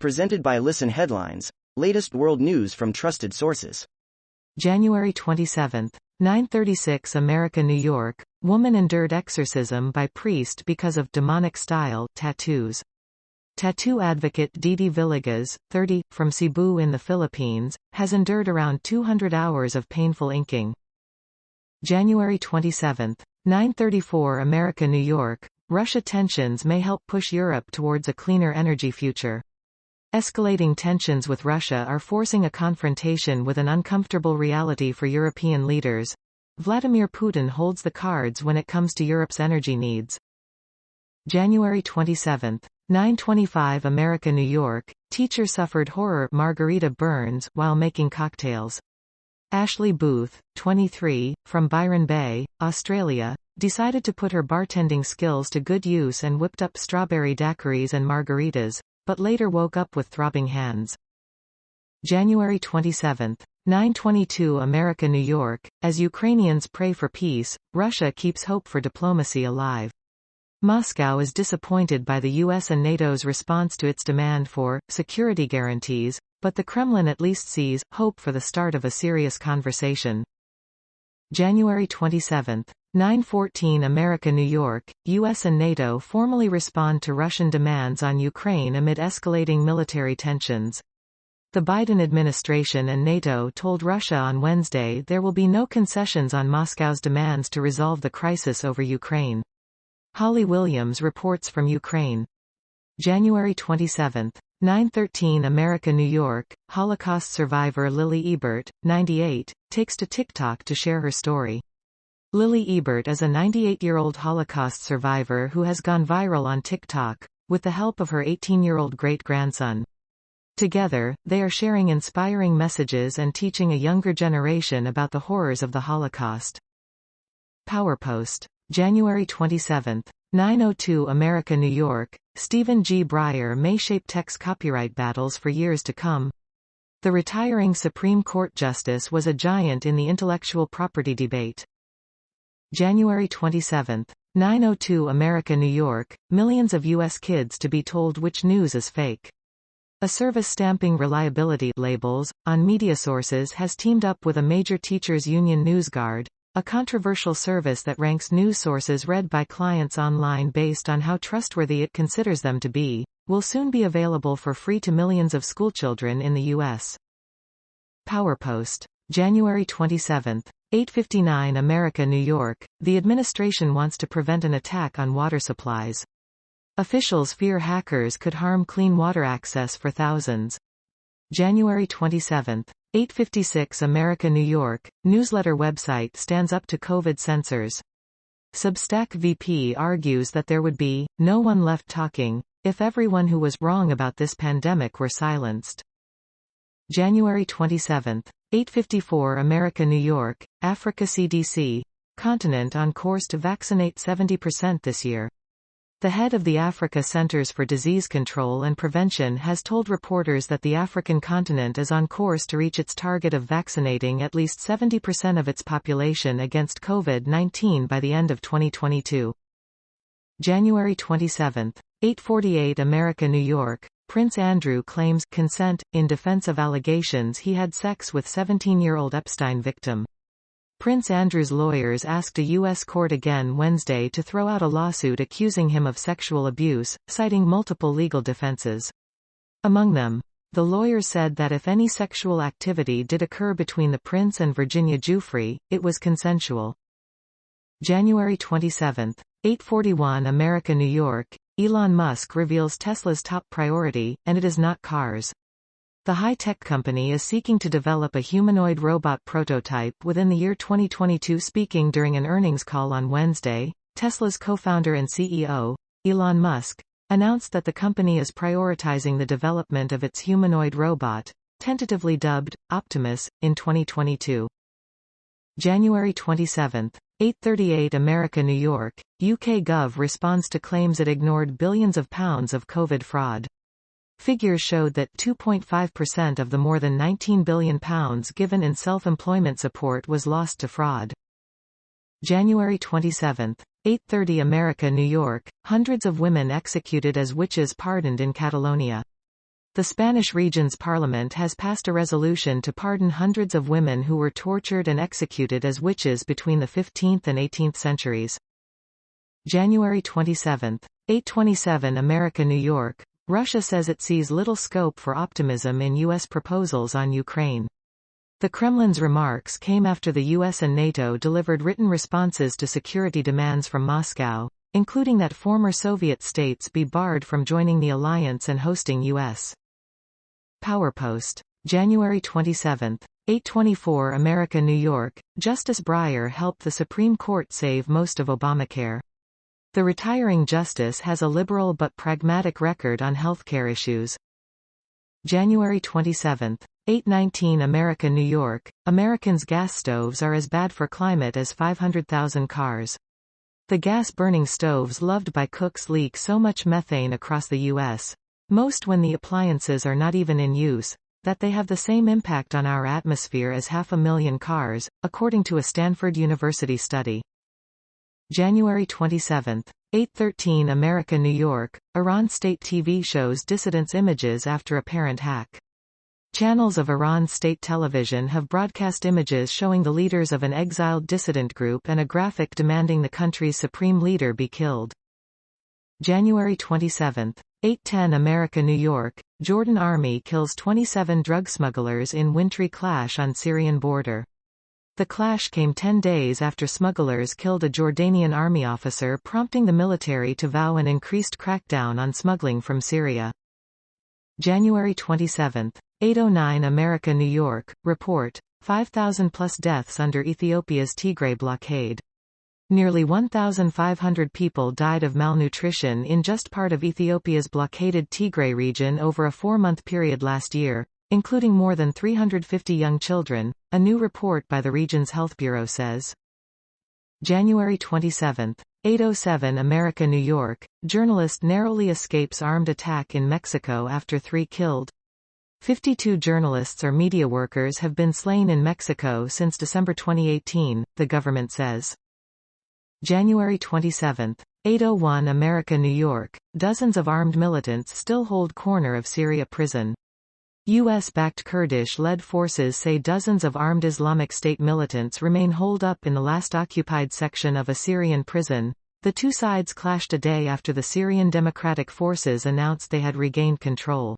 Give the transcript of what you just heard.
Presented by Listen Headlines, latest world news from trusted sources. January 27, 9:36 America, New York. Woman endured exorcism by priest because of demonic-style tattoos. Tattoo advocate Didi Villegas, 30, from Cebu in the Philippines, has endured around 200 hours of painful inking. January 27, 9:34 America, New York. Russia tensions may help push Europe towards a cleaner energy future. Escalating tensions with Russia are forcing a confrontation with an uncomfortable reality for European leaders. Vladimir Putin holds the cards when it comes to Europe's energy needs. January 27, 9:25 America, New York. Teacher suffered horror margarita burns while making cocktails. Ashley Booth, 23, from Byron Bay, Australia, decided to put her bartending skills to good use and whipped up strawberry daiquiris and margaritas, but later woke up with throbbing hands. January 27, 9:22 America, New York. As Ukrainians pray for peace, Russia keeps hope for diplomacy alive. Moscow is disappointed by the US and NATO's response to its demand for security guarantees, but the Kremlin at least sees hope for the start of a serious conversation. January 27, 9:14 America, New York. US and NATO formally respond to Russian demands on Ukraine amid escalating military tensions. The Biden administration and NATO told Russia on Wednesday there will be no concessions on Moscow's demands to resolve the crisis over Ukraine. Holly Williams reports from Ukraine. January 27, 9:13 America, New York. Holocaust survivor Lily Ebert, 98, takes to TikTok to share her story. Lily Ebert is a 98-year-old Holocaust survivor who has gone viral on TikTok, with the help of her 18-year-old great-grandson. Together, they are sharing inspiring messages and teaching a younger generation about the horrors of the Holocaust. PowerPost. January 27, 9:02 America, New York. Stephen G. Breyer may shape tech's copyright battles for years to come. The retiring Supreme Court justice was a giant in the intellectual property debate. January 27, 9:02 America, New York. Millions of U.S. kids to be told which news is fake. A service stamping reliability labels on media sources has teamed up with a major teachers union NewsGuard, a controversial service that ranks news sources read by clients online based on how trustworthy it considers them to be, will soon be available for free to millions of schoolchildren in the U.S. PowerPost. January 27, 8:59 America, New York. The administration wants to prevent an attack on water supplies. Officials fear hackers could harm clean water access for thousands. January 27, 8:56 America, New York. Newsletter website stands up to COVID censors. Substack VP argues that there would be no one left talking if everyone who was wrong about this pandemic were silenced. January 27, 8:54 America, New York. Africa CDC. Continent on course to vaccinate 70% this year. The head of the Africa Centers for Disease Control and Prevention has told reporters that the African continent is on course to reach its target of vaccinating at least 70% of its population against COVID-19 by the end of 2022. January 27, 8:48 America, New York. Prince Andrew claims consent in defense of allegations he had sex with 17-year-old Epstein victim. Prince Andrew's lawyers asked a U.S. court again Wednesday to throw out a lawsuit accusing him of sexual abuse, citing multiple legal defenses. Among them, the lawyers said that if any sexual activity did occur between the prince and Virginia Giuffre, it was consensual. January 27, 8:41 America, New York. Elon Musk reveals Tesla's top priority, and it is not cars. The high-tech company is seeking to develop a humanoid robot prototype within the year 2022. Speaking during an earnings call on Wednesday, Tesla's co-founder and CEO, Elon Musk, announced that the company is prioritizing the development of its humanoid robot, tentatively dubbed Optimus, in 2022. January 27, 8:38 America, New York. UKgov responds to claims it ignored billions of pounds of COVID fraud. Figures showed that 2.5% of the more than £19 billion given in self-employment support was lost to fraud. January 27, 8:30 America, New York. Hundreds of women executed as witches pardoned in Catalonia. The Spanish region's parliament has passed a resolution to pardon hundreds of women who were tortured and executed as witches between the 15th and 18th centuries. January 27. 8:27 America New York. Russia says it sees little scope for optimism in U.S. proposals on Ukraine. The Kremlin's remarks came after the U.S. and NATO delivered written responses to security demands from Moscow, including that former Soviet states be barred from joining the alliance and hosting U.S. PowerPost. January 27. 8:24 America New York. Justice Breyer helped the Supreme Court save most of Obamacare. The retiring justice has a liberal but pragmatic record on healthcare issues. January 27. 8:19 America New York. Americans' gas stoves are as bad for climate as 500,000 cars. The gas-burning stoves loved by cooks leak so much methane across the U.S., most when the appliances are not even in use, that they have the same impact on our atmosphere as 500,000 cars, according to a Stanford University study. January 27. 8:13 America New York. Iran state TV shows dissidents' images after apparent hack. Channels of Iran state television have broadcast images showing the leaders of an exiled dissident group and a graphic demanding the country's supreme leader be killed. January 27. 8:10 America New York. Jordan Army kills 27 drug smugglers in wintry clash on Syrian border. The clash came 10 days after smugglers killed a Jordanian army officer, prompting the military to vow an increased crackdown on smuggling from Syria. January 27. 8:09 America New York. Report. 5,000 plus deaths under Ethiopia's Tigray blockade. Nearly 1,500 people died of malnutrition in just part of Ethiopia's blockaded Tigray region over a 4-month period last year, including more than 350 young children, a new report by the region's health bureau says. January 27. 8:07 America New York. Journalist narrowly escapes armed attack in Mexico after 3 killed. 52 journalists or media workers have been slain in Mexico since December 2018, the government says. January 27. 8:01 America New York. Dozens of armed militants still hold corner of Syria prison. U.S.-backed Kurdish-led forces say dozens of armed Islamic State militants remain holed up in the last occupied section of a Syrian prison. The two sides clashed a day after the Syrian Democratic Forces announced they had regained control.